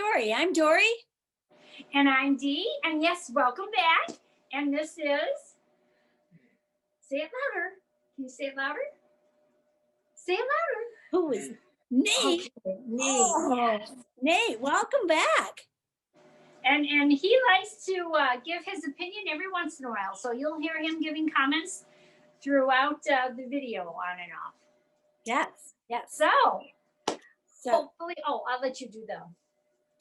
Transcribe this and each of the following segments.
Dory. I'm Dory. And I'm Dee. And yes, welcome back. And this is, say it louder. Can you say it louder? Say it louder. Who is Nate? Okay, Nate. Oh, Nate, welcome back. And he likes to give his opinion every once in a while. So you'll hear him giving comments throughout the video on and off. Yes, yes. So So hopefully, I'll let you do the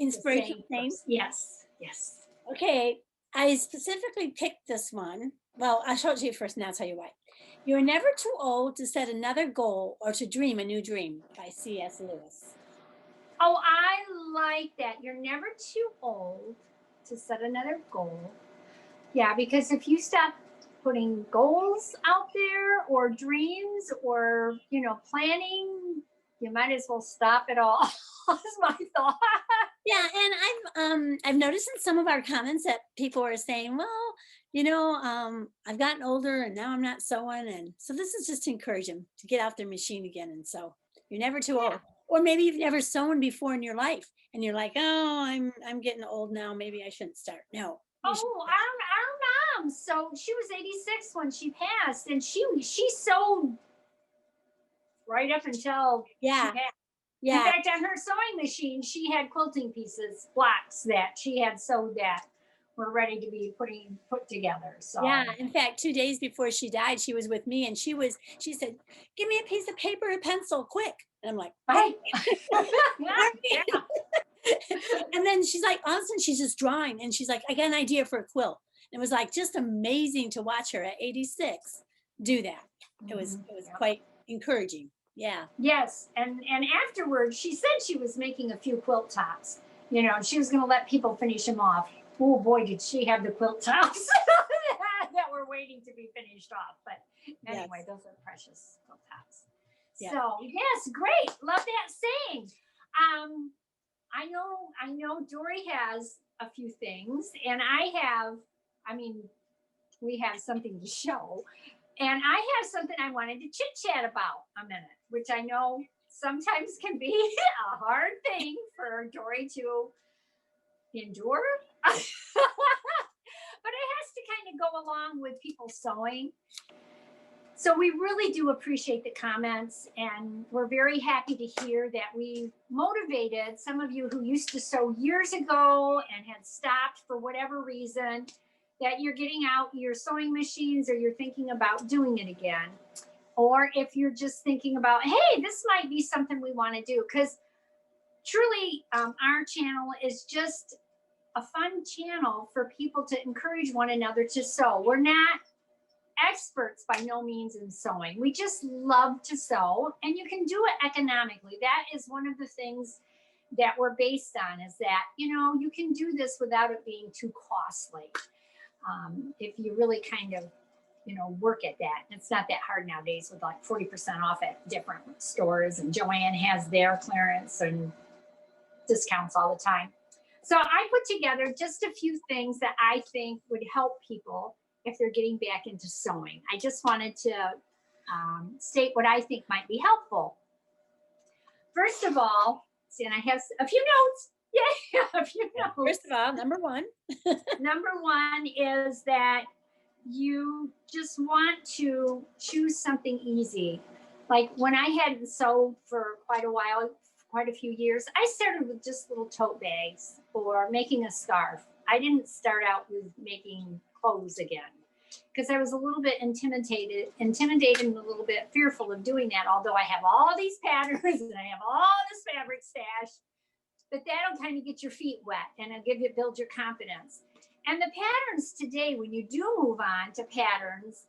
inspirational name. Yes, yes. Okay, I specifically picked this one. Well, I'll show it to you first and I'll tell you why. You're never too old to set another goal or to dream a new dream by C.S. Lewis. Oh, I like that. You're never too old to set another goal. Yeah, because if you stop putting goals out there or dreams or, planning, you might as well stop it all. That's my thought. Yeah, and I've noticed in some of our comments that people are saying, well, I've gotten older and now I'm not sewing, and so this is just to encourage them to get out their machine again and sew. You're never too old. Or maybe you've never sewn before in your life and you're like, oh, I'm getting old now, maybe I shouldn't start. No. Our mom, so she was 86 when she passed, and she sewed right up until she passed. Yeah. In fact, on her sewing machine, she had quilting pieces, blocks that she had sewed that were ready to be put together. So yeah, in fact, 2 days before she died, she was with me, and she said, give me a piece of paper and pencil quick. And I'm like, hey. And then she's like, all of a sudden she's just drawing, and she's like, I got an idea for a quilt. And it was like just amazing to watch her at 86 do that. It was quite encouraging. Yeah. Yes. And afterwards, she said she was making a few quilt tops. She was going to let people finish them off. Oh boy, did she have the quilt tops that were waiting to be finished off. But anyway, Those are precious quilt tops. Yeah. So yes, great. Love that saying. I know Dory has a few things, and we have something to show. And I have something I wanted to chit chat about a minute, which I know sometimes can be a hard thing for Dory to endure. But it has to kind of go along with people sewing. So we really do appreciate the comments, and we're very happy to hear that we motivated some of you who used to sew years ago and had stopped for whatever reason, that you're getting out your sewing machines or you're thinking about doing it again. Or if you're just thinking about, hey, this might be something we want to do, because truly our channel is just a fun channel for people to encourage one another to sew. We're not experts by no means in sewing. We just love to sew, and you can do it economically. That is one of the things that we're based on, is that, you can do this without it being too costly. If you really kind of, work at that. It's not that hard nowadays with like 40% off at different stores, and Joanne has their clearance and discounts all the time. So I put together just a few things that I think would help people if they're getting back into sewing. I just wanted to state what I think might be helpful. First of all, and I have a few notes. Yeah, a few notes. First of all, number one is that you just want to choose something easy. Like when I hadn't sewed for quite a while, quite a few years, I started with just little tote bags or making a scarf. I didn't start out with making clothes again, because I was a little bit intimidated and a little bit fearful of doing that, although I have all these patterns and I have all this fabric stash. But that'll kind of get your feet wet, and it'll build your confidence. And the patterns today, when you do move on to patterns,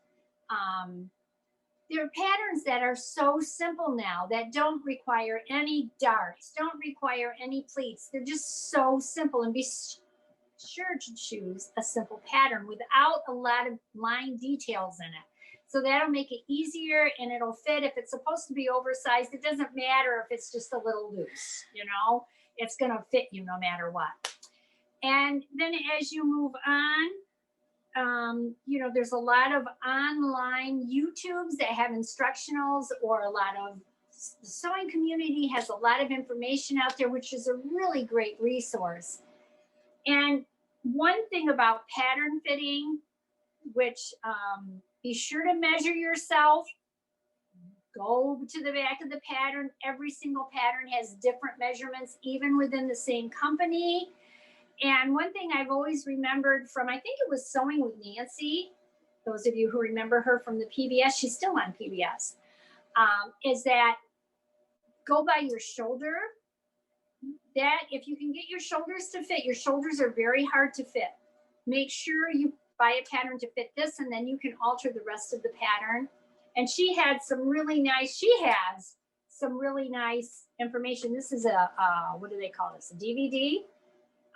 there are patterns that are so simple now that don't require any darts, don't require any pleats. They're just so simple, and be sure to choose a simple pattern without a lot of line details in it. So that'll make it easier, and it'll fit. If it's supposed to be oversized, it doesn't matter if it's just a little loose, it's going to fit you no matter what. And then as you move on, there's a lot of online YouTubes that have instructionals, or a lot of the sewing community has a lot of information out there, which is a really great resource. And one thing about pattern fitting, which be sure to measure yourself. Go to the back of the pattern. Every single pattern has different measurements, even within the same company. And one thing I've always remembered from, I think it was Sewing with Nancy, those of you who remember her from the PBS, she's still on PBS, is that go by your shoulder. That if you can get your shoulders to fit, your shoulders are very hard to fit. Make sure you buy a pattern to fit this, and then you can alter the rest of the pattern. And she has some really nice information. This is a, what do they call this? A DVD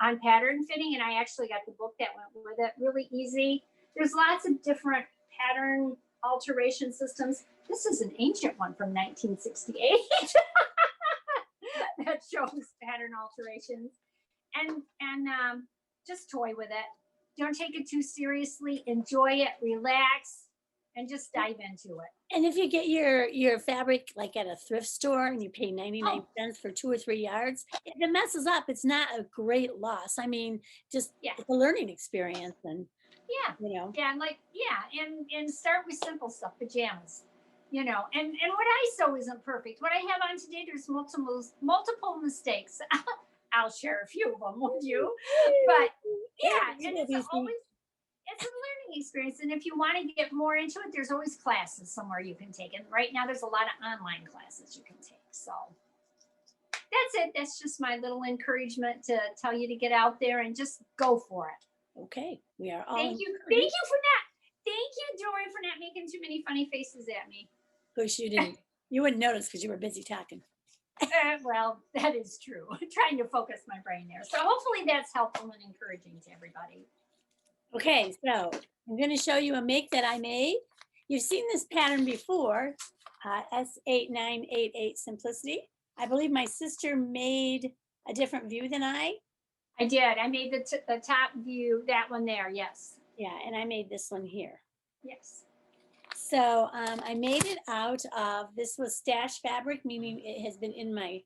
on pattern fitting. And I actually got the book that went with it, really easy. There's lots of different pattern alteration systems. This is an ancient one from 1968 that shows pattern alterations. And just toy with it. Don't take it too seriously. Enjoy it, relax, and just dive into it. And if you get your fabric like at a thrift store and you pay 99 cents for 2 or 3 yards, if it messes up, it's not a great loss. I mean, just it's a learning experience. And and start with simple stuff, pajamas, and what I sew isn't perfect. What I have on today, there's multiple mistakes. I'll share a few of them with you, but and it's a learning experience. And if you want to get more into it, there's always classes somewhere you can take. And right now there's a lot of online classes you can take. So that's it. That's just my little encouragement to tell you to get out there and just go for it. Okay. We are all Thank you for that. Thank you, Dory, for not making too many funny faces at me. Of course you didn't. You wouldn't notice because you were busy talking. Well, that is true. I'm trying to focus my brain there. So hopefully that's helpful and encouraging to everybody. Okay, so I'm going to show you a make that I made. You've seen this pattern before, S8988 Simplicity. I believe my sister made a different view than I did. I made the top view, that one there, yes. Yeah, and I made this one here. Yes. So I made it out of, this was stash fabric, meaning it has been in my,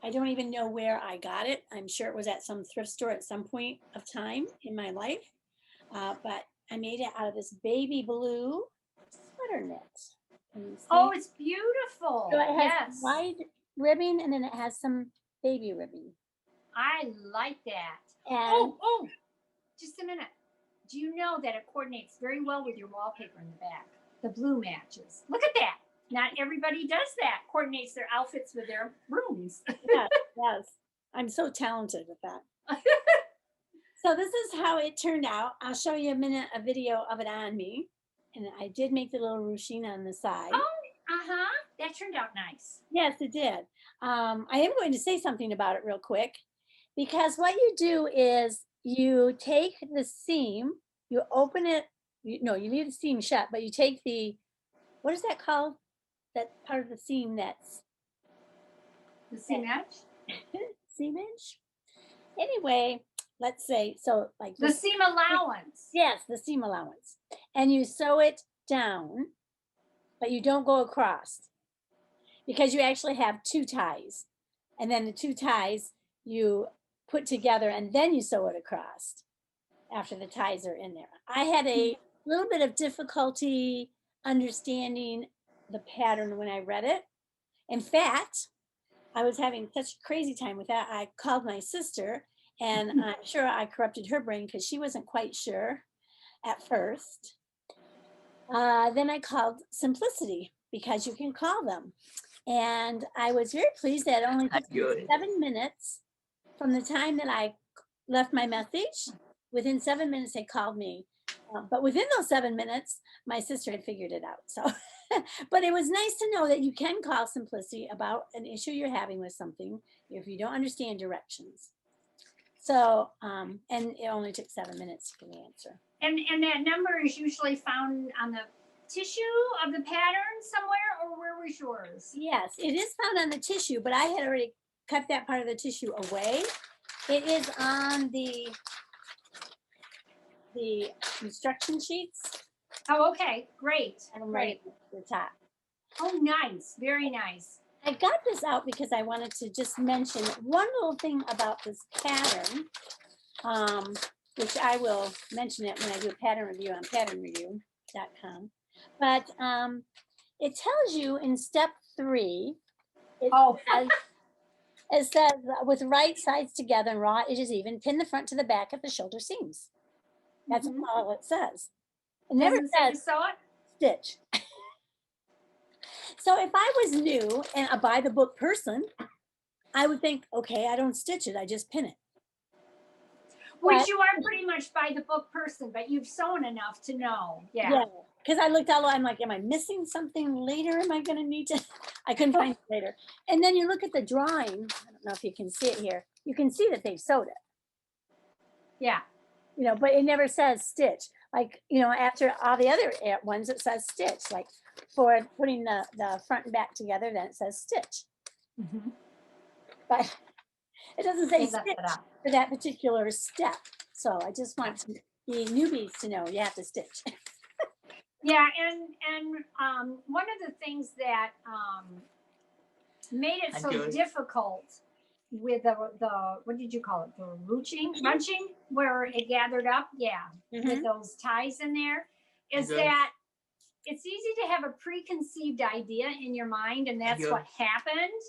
I don't even know where I got it. I'm sure it was at some thrift store at some point of time in my life. But I made it out of this baby blue sweater knit. Oh, it's beautiful. So it has wide ribbing and then it has some baby ribbing. I like that. And just a minute. Do you know that it coordinates very well with your wallpaper in the back? The blue matches. Look at that. Not everybody does that. Coordinates their outfits with their rooms. Yes. I'm so talented with that. So this is how it turned out. I'll show you a video of it on me. And I did make the little ruching on the side. Oh, that turned out nice. Yes, it did. I am going to say something about it real quick, because what you do is you take the seam, you open it, you leave the seam shut, but you take the, what is that called? That part of the seam that's the seam edge? Seam edge? Anyway, let's say, so like the seam allowance. Yes, the seam allowance. And you sew it down, but you don't go across, because you actually have 2 ties. And then the 2 ties you put together and then you sew it across after the ties are in there. I had a little bit of difficulty understanding the pattern when I read it. In fact, I was having such a crazy time with that. I called my sister, and I'm sure I corrupted her brain because she wasn't quite sure at first. Then I called Simplicity, because you can call them. And I was very pleased that it only took 7 minutes from the time that I left my message. Within 7 minutes, they called me. But within those 7 minutes, my sister had figured it out. So, but it was nice to know that you can call Simplicity about an issue you're having with something if you don't understand directions. So, and it only took 7 minutes for the answer. And that number is usually found on the tissue of the pattern somewhere, or where was yours? Yes, it is found on the tissue, but I had already cut that part of the tissue away. It is on the instruction sheets. Oh, okay, great. And right at the top. Oh, nice, very nice. I got this out because I wanted to just mention one little thing about this pattern, which I will mention it when I do a pattern review on patternreview.com. But it tells you in step 3, Oh, it says with right sides together and raw edges even, pin the front to the back at the shoulder seams. That's Mhm. all it says. It never doesn't say to says sew it. stitch. So if I was new and a by the book person, I would think, okay, I don't stitch it, I just pin it. Which But you are pretty much by the book person, but you've sewn enough to know. Yeah. yeah, because I looked all, I'm like, am I missing something later? Am I going to need to? I couldn't find it later. And then you look at the drawing. I don't know if you can see it here. You can see that they've sewed it, Yeah. but it never says stitch. Like, after all the other ones, it says stitch. Like for putting the front and back together, then it says stitch. Mm-hmm. But it doesn't say They left stitch it out. for that particular step. So I just want the newbies to know you have to stitch. Yeah, and one of the things that made it so difficult with the what did you call it? The runching, where it gathered up. Yeah, with those ties in there, is that it's easy to have a preconceived idea in your mind, and that's what happened.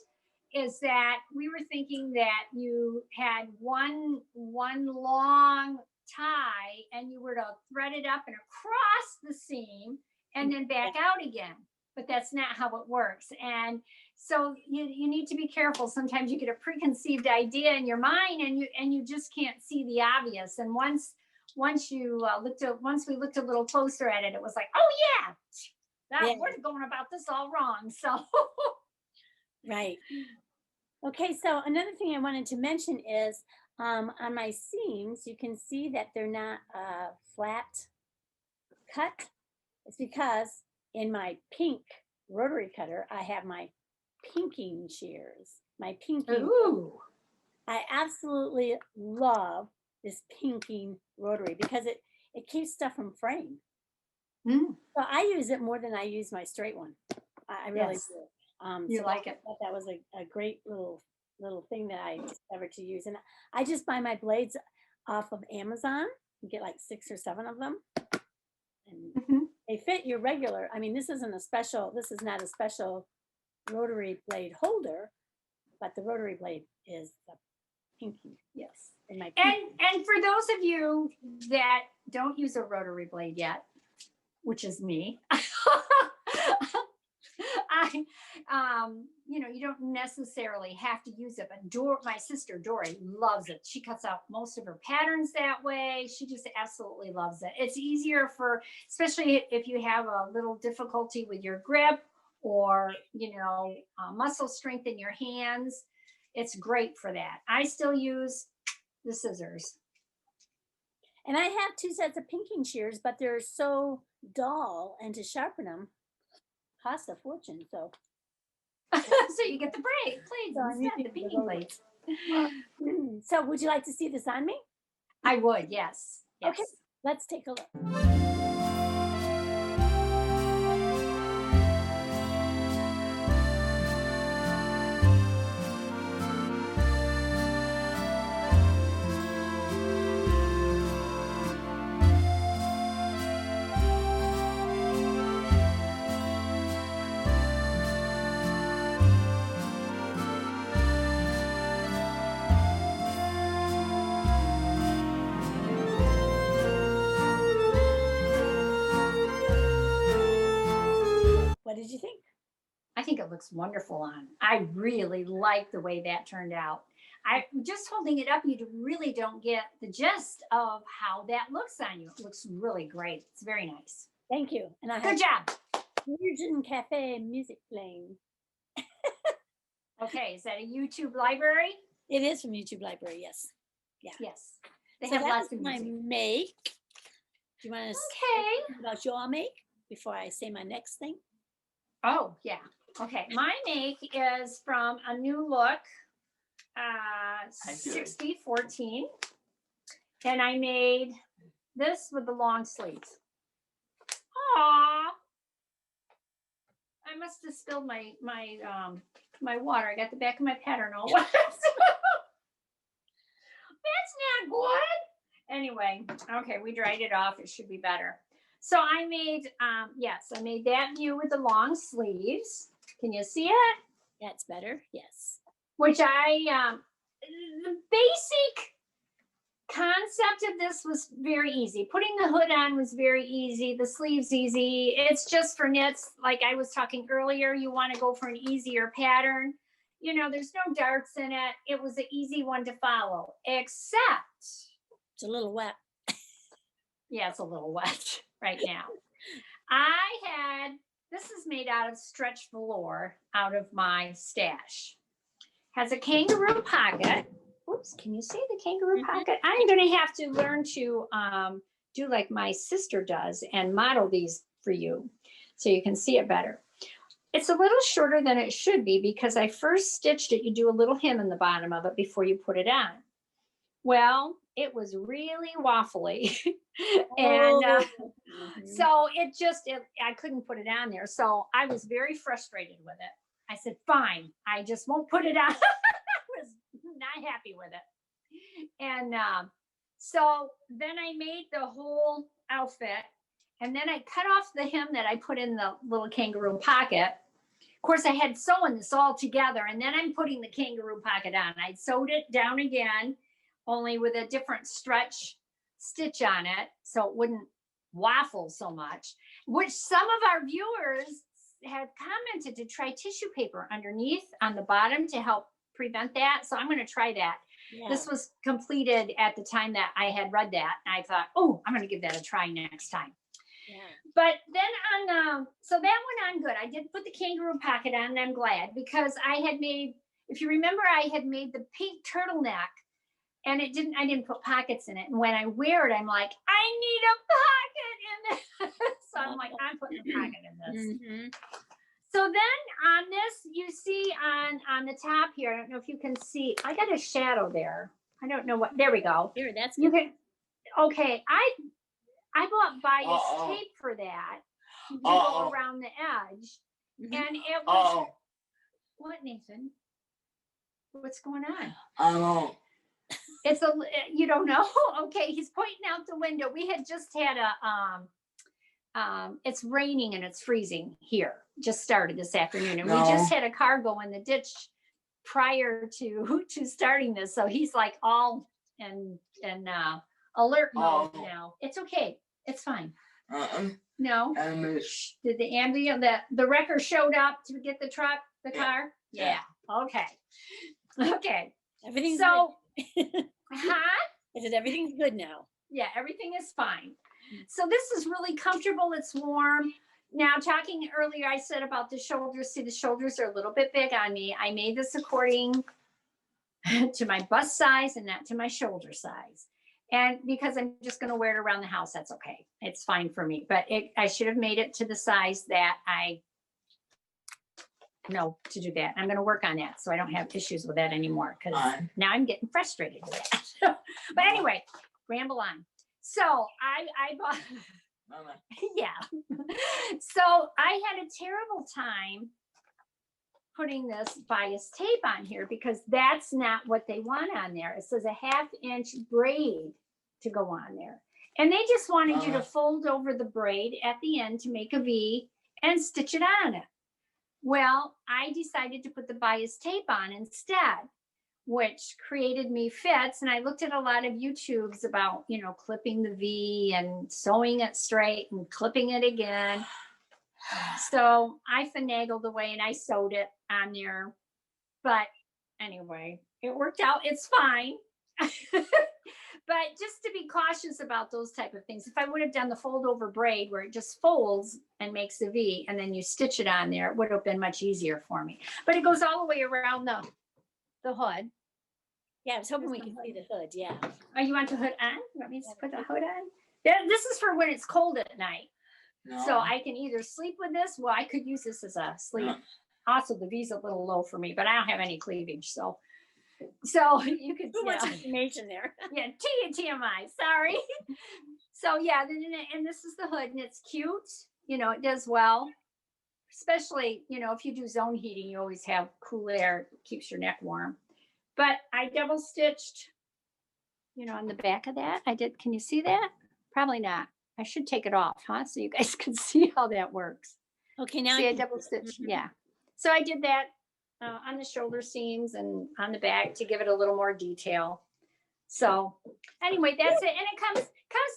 Is that we were thinking that you had one long tie and you were to thread it up and across the seam and then back out again, but that's not how it works. And so you need to be careful. Sometimes you get a preconceived idea in your mind and you just can't see the obvious. And once we looked a little closer at it, it was like, oh yeah, we're going about this all wrong. So right. Okay, so another thing I wanted to mention is on my seams, you can see that they're not flat cut. It's because in my pink rotary cutter, I have my pinking shears. My pinking. ooh. I absolutely love this pinking rotary because it keeps stuff from fraying. Mm. So I use it more than I use my straight one. I really do. You So like it. that was a great little thing that I discovered to use. And I just buy my blades off of Amazon and get like 6 or 7 of them. And they fit your regular. I mean, this is not a special rotary blade holder, but the rotary blade is the pinky. Yes. In my and for those of you that don't use a rotary blade yet, which is me, you don't necessarily have to use it, but my sister Dory loves it. She cuts out most of her patterns that way. She just absolutely loves it. It's easier especially if you have a little difficulty with your grip or, muscle strength in your hands. It's great for that. I still use the scissors. And I have 2 sets of pinking shears, but they're so dull, and to sharpen them cost a fortune. So so you get the blades instead, the pinking blades. So would you like to see this on me? I would, yes. Okay, let's take a look. What did you think? I think it looks wonderful on. I really like the way that turned out. I just holding it up, you really don't get the gist of how that looks on you. It looks really great. It's very nice. Thank you. And good job. Parisian Cafe music playing. Okay, is that a YouTube library? It is from YouTube library, yes. Yeah. Yes. They have lots of music. My make. Do you want to say about your make before I say my next thing? Oh, yeah. Okay. My make is from a new look, 6014. And I made this with the long sleeves. Aww. I must have spilled my my water. I got the back of my pattern all wet. That's not good. Anyway, okay, we dried it off. It should be better. So I made, yes, I made that view with the long sleeves. Can you see it? That's better. Yes. Which the basic concept of this was very easy. Putting the hood on was very easy. The sleeves easy. It's just for knits. Like I was talking earlier, you want to go for an easier pattern. You know, there's no darts in it. It was an easy one to follow, except it's a little wet. Yeah, it's a little wet right now. This is made out of stretch velour out of my stash. Has a kangaroo pocket. Oops, can you see the kangaroo pocket? I'm going to have to learn to do like my sister does and model these for you so you can see it better. It's a little shorter than it should be because I first stitched it. You do a little hem in the bottom of it before you put it on. Well, it was really waffly. And so I couldn't put it on there. So I was very frustrated with it. I said, fine, I just won't put it on. I was not happy with it. And so then I made the whole outfit. And then I cut off the hem that I put in the little kangaroo pocket. Of course, I had sewn this all together. And then I'm putting the kangaroo pocket on. I sewed it down again, only with a different stretch stitch on it so it wouldn't waffle so much, which some of our viewers have commented to try tissue paper underneath on the bottom to help prevent that. So I'm going to try that. Yeah. This was completed at the time that I had read that. And I thought, oh, I'm going to give that a try next time. Yeah. But then so that went on good. I did put the kangaroo pocket on and I'm glad because I had made, if you remember, I had made the pink turtleneck. And I didn't put pockets in it. And when I wear it, I'm like, I need a pocket in this. So I'm like, I'm putting a pocket in this. Mm-hmm. So then on this, you see on the top here, I don't know if you can see, I got a shadow there. I don't know what, there we go. Here, that's good. You can, okay, I bought bias tape for that to go around the edge. Mm-hmm. And it was, what, Nathan? What's going on? I don't know. You don't know? Okay, he's pointing out the window. We had just had it's raining and it's freezing here. Just started this afternoon. And we just had a car go in the ditch prior to starting this. So he's like all in alert mode now. It's okay. It's fine. No. Did the ambulance, the wrecker showed up to get the truck, the car? Yeah. Okay. Okay. Everything's so good. I said everything's good now. Yeah, everything is fine. So this is really comfortable. It's warm. Now, talking earlier, I said about the shoulders. See, the shoulders are a little bit big on me. I made this according to my bust size and not to my shoulder size. And because I'm just going to wear it around the house, that's okay. It's fine for me. But I should have made it to the size that I know to do that. I'm going to work on that so I don't have issues with that anymore because now I'm getting frustrated with that. But anyway, ramble on. So I bought, yeah. So I had a terrible time putting this bias tape on here because that's not what they want on there. It says a 1/2 inch braid to go on there. And they just wanted you to fold over the braid at the end to make a V and stitch it on it. Well, I decided to put the bias tape on instead, which created me fits. And I looked at a lot of YouTubes about, clipping the V and sewing it straight and clipping it again. So I finagled away and I sewed it on there. But anyway, it worked out. It's fine. But just to be cautious about those type of things, if I would have done the fold over braid where it just folds and makes a V and then you stitch it on there, it would have been much easier for me. But it goes all the way around the hood. Yeah, I was hoping we could see the hood. Yeah. Oh, you want the hood on? You want me to put the hood on? This is for when it's cold at night. No. So I can either sleep with this. Well, I could use this as a sleep. No. Also, the V's a little low for me, but I don't have any cleavage, so you could too much information there. Yeah, TMI. Sorry. So yeah, and this is the hood, and it's cute. It does well. especially, if you do zone heating, you always have cool air, keeps your neck warm. But I double stitched, on the back of that. I did. Can you see that? Probably not. I should take it off, huh? So you guys can see how that works. Okay, now See, I can double see it. stitched. Yeah. So I did that on the shoulder seams and on the back to give it a little more detail. So anyway, that's it. And it comes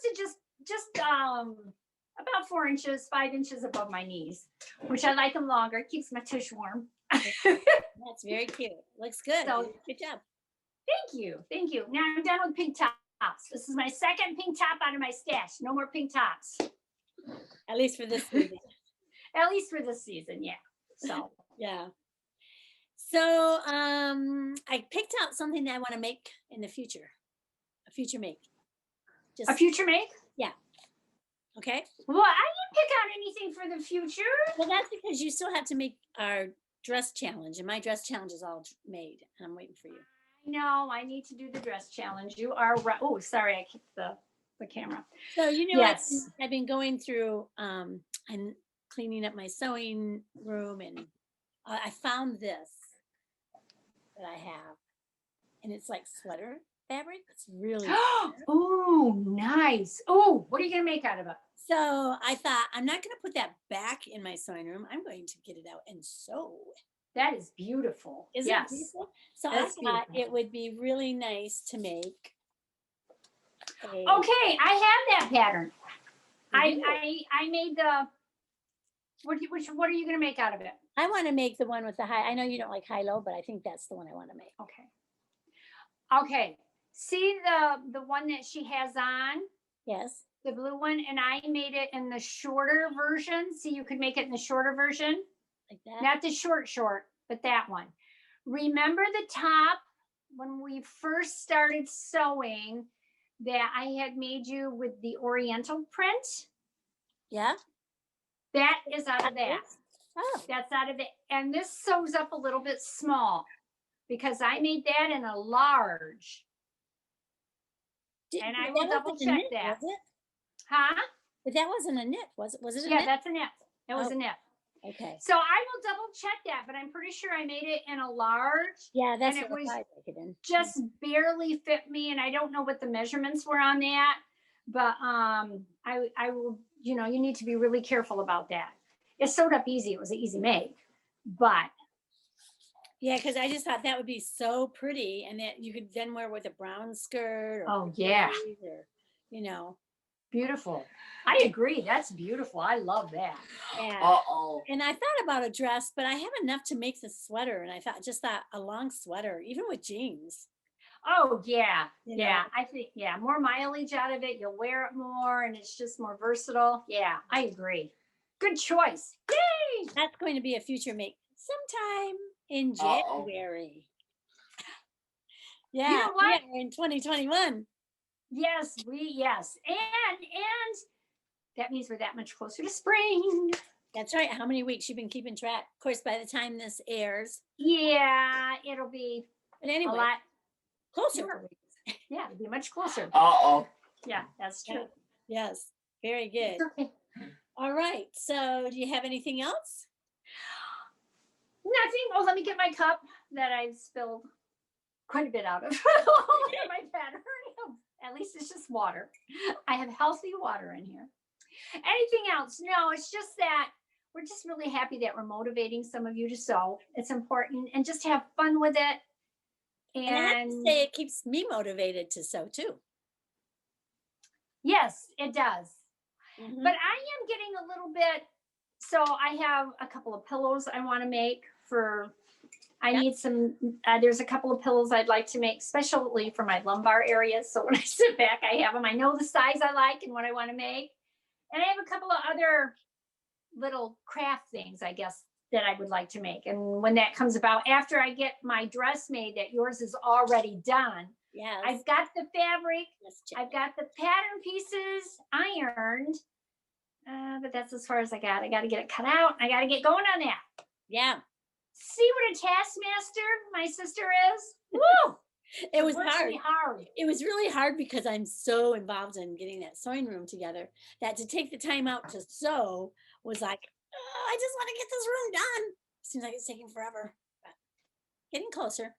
to just about 4 inches, 5 inches above my knees, which I like them longer. It keeps my tush warm. That's very cute. Looks good. So, good job. Thank you. Thank you. Now I'm done with pink tops. This is my second pink top out of my stash. No more pink tops. At least for this season. At least for this season, yeah. So yeah. So I picked out something that I want to make in the future. A future make. A future make? Yeah. Okay. Well, I didn't pick out anything for the future. Well, that's because you still have to make our dress challenge, and my dress challenge is all made, and I'm waiting for you. No, I need to do the dress challenge. You are right. Oh, sorry, I kicked the camera. So yes. I've been going through and cleaning up my sewing room, and I found this that I have, and it's like sweater fabric. It's really oh, nice. Oh, what are you gonna make out of it? So I thought, I'm not gonna put that back in my sewing room. I'm going to get it out and sew. That is beautiful. Isn't it beautiful? So I thought it would be really nice to make. Okay, I have that pattern. I made the. What are you gonna make out of it? I want to make the one with the high. I know you don't like high-low, but I think that's the one I want to make. Okay. See the one that she has on? Yes. The blue one, and I made it in the shorter version. See, you could make it in the shorter version. Like that? Not the short, but that one. Remember the top when we first started sewing that I had made you with the oriental print? Yeah. That is out of that. Oh. That's out of it. And this sews up a little bit small because I made that in a large. And I will double check that. Was it? Huh? But that wasn't a knit, was it? Was it a knit? Yeah, that's a knit. It was a knit. Okay. So I will double check that, but I'm pretty sure I made it in a large. Yeah, that's what it was. Just barely fit me, and I don't know what the measurements were on that. But I will. You need to be really careful about that. It sewed up easy. It was an easy make, but. Yeah, because I just thought that would be so pretty, and that you could then wear with a brown skirt. Or yeah. Or, Beautiful. I agree. That's beautiful. I love that. And I thought about a dress, but I have enough to make the sweater, and I thought a long sweater, even with jeans. Oh yeah, I think more mileage out of it. You'll wear it more, and it's just more versatile. Yeah, I agree. Good choice. Yay! That's going to be a future make sometime in January. Yeah, you know what? We're in 2021. Yes, and that means we're that much closer to spring. That's right. How many weeks you've been keeping track? Of course, by the time this airs. Yeah, it'll be a lot closer. Yeah, it'll be much closer. Yeah, that's true. Yes, very good. Okay. All right. So, do you have anything else? Nothing. Oh, let me get my cup that I've spilled quite a bit out of. My pattern. At least it's just water. I have healthy water in here. Anything else? No, it's just that we're just really happy that we're motivating some of you to sew. It's important, and just have fun with it. And I have to say, it keeps me motivated to sew too. Yes, it does. Mm-hmm. But I am getting a little bit. So I have a couple of pillows I want to make for. I need some, there's a couple of pillows I'd like to make, especially for my lumbar areas. So when I sit back, I have them. I know the size I like and what I want to make. And I have a couple of other little craft things, I guess, that I would like to make. And when that comes about, after I get my dress made, that yours is already done. Yeah. I've got the fabric. I've got the pattern pieces ironed. But that's as far as I got. I got to get it cut out. I got to get going on that. Yeah. See what a taskmaster my sister is? Woo! It was hard. Really hard. It was really hard because I'm so involved in getting that sewing room together that to take the time out to sew was like, "Oh, I just want to get this room done." Seems like it's taking forever, but getting closer.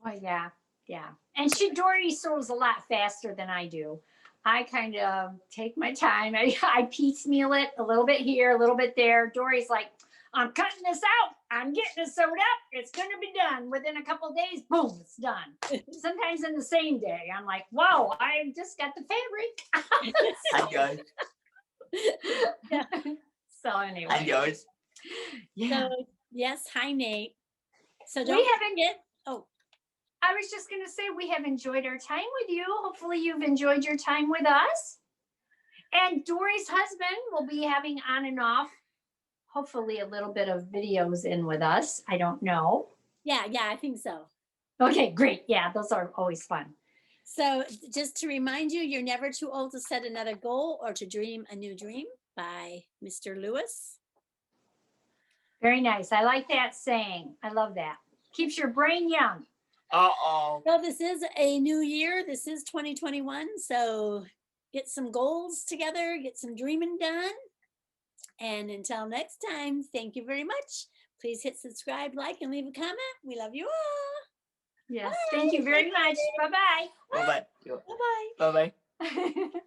Oh yeah, yeah. And Dory sews a lot faster than I do. I kind of take my time. I piecemeal it a little bit here, a little bit there. Dory's like, I'm cutting this out. I'm getting it sewed up. It's going to be done within a couple of days. Boom, it's done. Sometimes in the same day. I'm like, whoa, I just got the fabric. And yours. Yeah. So anyway. And yours. Yeah. So yes, hi Nate. So We don't haven't forget. Oh, I was just going to say we have enjoyed our time with you. Hopefully you've enjoyed your time with us. And Dory's husband will be having on and off, hopefully a little bit of videos in with us. I don't know. yeah, I think so. Okay, great. Yeah, those are always fun. So just to remind you, you're never too old to set another goal or to dream a new dream by Mr. Lewis. Very nice. I like that saying. I love that. Keeps your brain young. Uh-oh. So this is a new year. This is 2021. So get some goals together, get some dreaming done. And until next time, thank you very much. Please hit subscribe, like, and leave a comment. We love you all. Yes. Bye. Thank you very much. Bye-bye. Bye-bye. Bye-bye. Bye-bye.